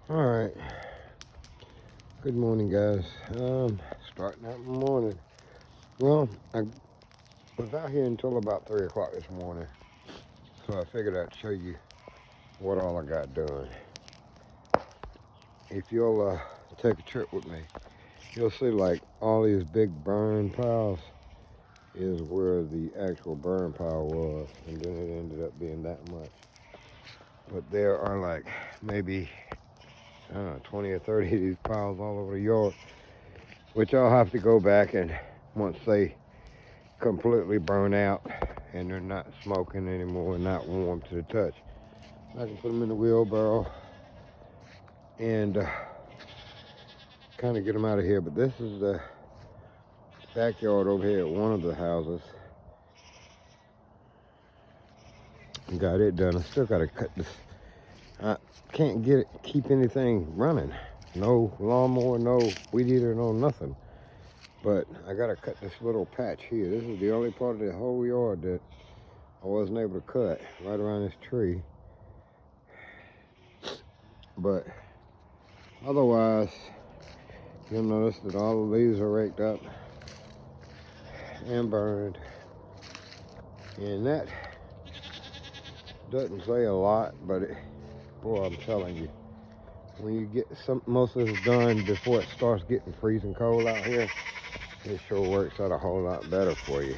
All right. Good morning, guys. Starting out in the morning. Well, I was out here until about 3 o'clock this morning, so I figured I'd show you what all I got done. If you'll take a trip with me, you'll see like all these big burn piles is where the actual burn pile was, and then it ended up being that much. But there are like maybe, I don't know, 20 or 30 of these piles all over the yard, which I'll have to go back and once they completely burn out and they're not smoking anymore, not warm to the touch, I can put them in the wheelbarrow and kind of get them out of here. But this is the backyard over here at one of the houses. Got it done. I still got to cut this. I can't keep anything running. No lawnmower, no weed eater, no nothing. But I got to cut this little patch here. This is the only part of the whole yard that I wasn't able to cut, right around this tree. But otherwise, you'll notice that all the leaves are raked up and burned. And that doesn't say a lot, but boy, I'm telling you, when you get most of this done before it starts getting freezing cold out here, it sure works out a whole lot better for you.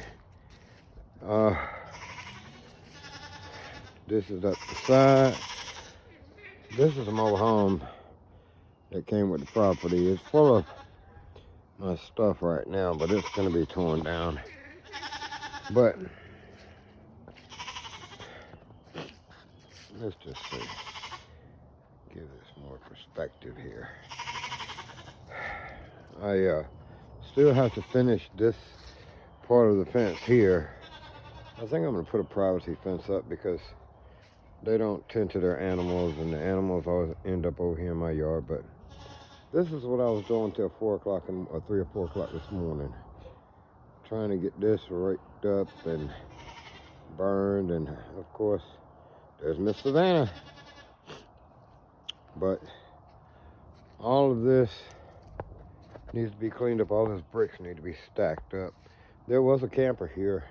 This is up the side. This is a mobile home that came with the property. It's full of my stuff right now, but it's going to be torn down. But let's just see. Give this more perspective here. I still have to finish this part of the fence here. I think I'm going to put a privacy fence up because they don't tend to their animals, and the animals always end up over here in my yard. But this is what I was doing till 4 o'clock or 3 or 4 o'clock this morning, trying to get this raked up and burned. And of course, there's Miss Savannah. But all of this needs to be cleaned up. All those bricks need to be stacked up. There was a camper here,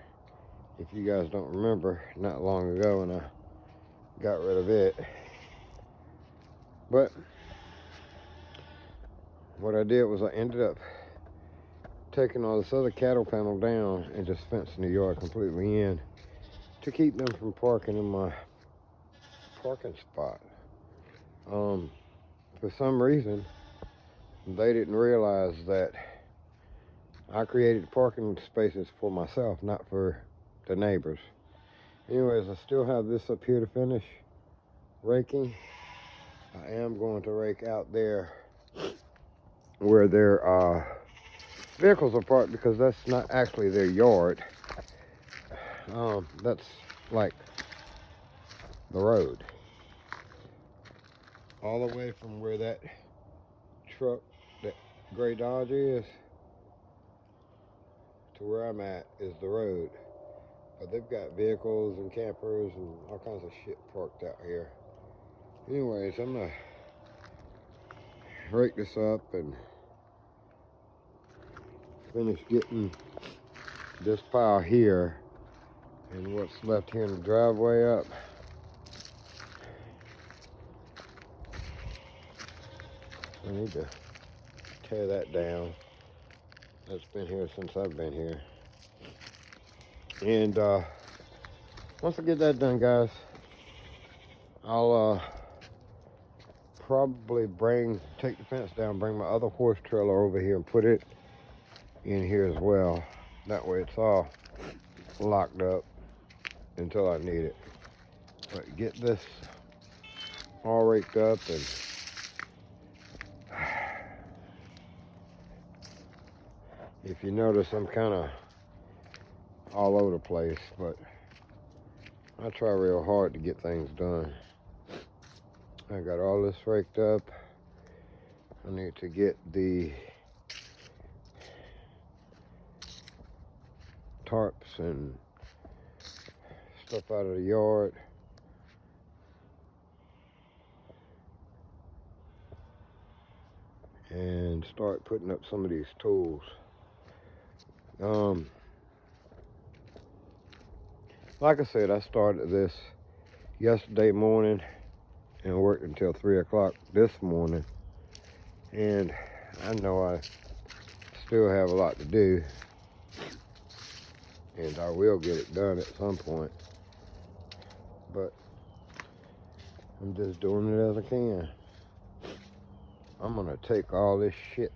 if you guys don't remember, not long ago, and I got rid of it. But what I did was I ended up taking all this other cattle panel down and just fencing the yard completely in to keep them from parking in my parking spot. For some reason, they didn't realize that I created parking spaces for myself, not for the neighbors. Anyways, I still have this up here to finish raking. I am going to rake out there where their vehicles are parked, because that's not actually their yard. That's like the road. All the way from where that truck, that gray Dodge is, to where I'm at is the road. But they've got vehicles and campers and all kinds of shit parked out here. Anyways, I'm gonna rake this up and finish getting this pile here and what's left here in the driveway up. I need to tear that down. That's been here since I've been here. And once I get that done, guys, I'll probably take the fence down, bring my other horse trailer over here and put it in here as well. That way it's all locked up until I need it. But get this all raked up, and if you notice, I'm kind of all over the place, but I try real hard to get things done. I got all this raked up. I need to get the tarps and stuff out of the yard. and start putting up some of these tools. Like I said, I started this yesterday morning and worked until 3 o'clock this morning. And I know I still have a lot to do, and I will get it done at some point. But I'm just doing it as I can. I'm gonna take all this shit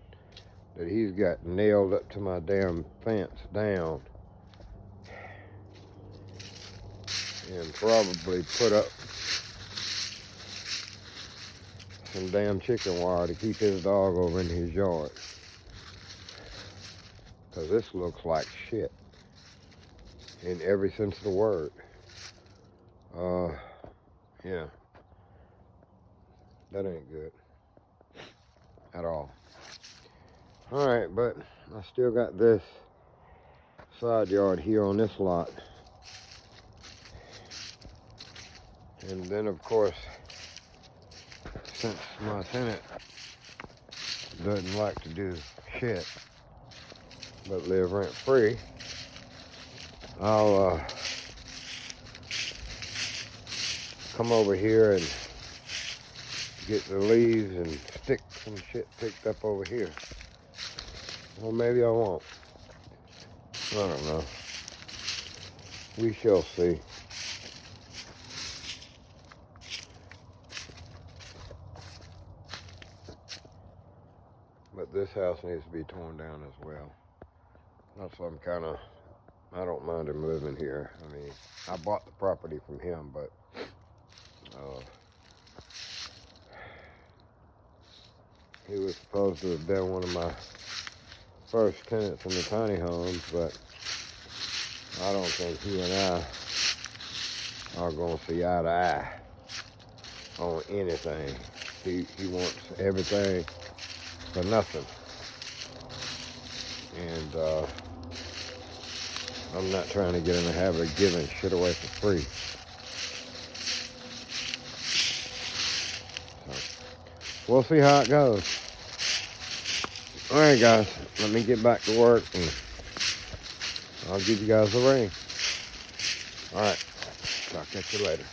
that he's got nailed up to my damn fence down and probably put up some damn chicken wire to keep his dog over in his yard. Cause this looks like shit in every sense of the word. Yeah. That ain't good at all. All right, but I still got this side yard here on this lot. And then of course, since my tenant doesn't like to do shit but live rent free, I'll come over here and get the leaves and stick some shit picked up over here. Well, maybe I won't. I don't know. We shall see. But this house needs to be torn down as well. That's why I don't mind him living here. I mean, I bought the property from him, but he was supposed to have been one of my first tenants in the tiny homes, but I don't think he and I are going to see eye to eye on anything. He wants everything for nothing. And I'm not trying to get in the habit of giving shit away for free. So, we'll see how it goes. Alright guys, let me get back to work and I'll give you guys a ring. Alright, I'll catch you later.